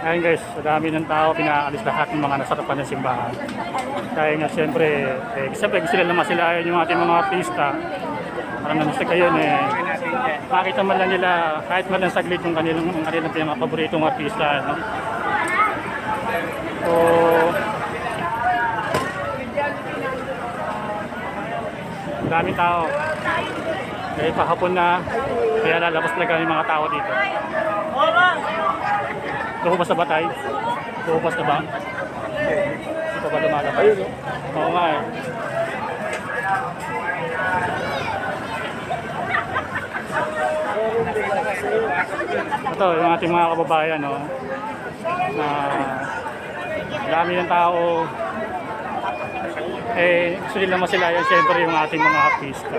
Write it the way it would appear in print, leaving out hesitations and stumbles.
Ayun guys, sa dami ng tao, pinaalis lahat ng mga nasa tapat ng simbahan. Kaya nga siyempre gusto nila masilayan yung ating mga artista. Parang namusta kayo makita man lang nila kahit man lang saglit yung kanilang pinaka-paboritong artista. No? So, daming tao. Kaya pahapon na, kaya lalabas talaga yung mga tao dito. Luhupas na ba tayo? Luhupas na ba? Hindi pa ba lumalabas? Oo nga eh. Ito, yung ating mga kababayan, no? Na dami ng tao. Gusto nila masilayan siyempre yung ating mga artista.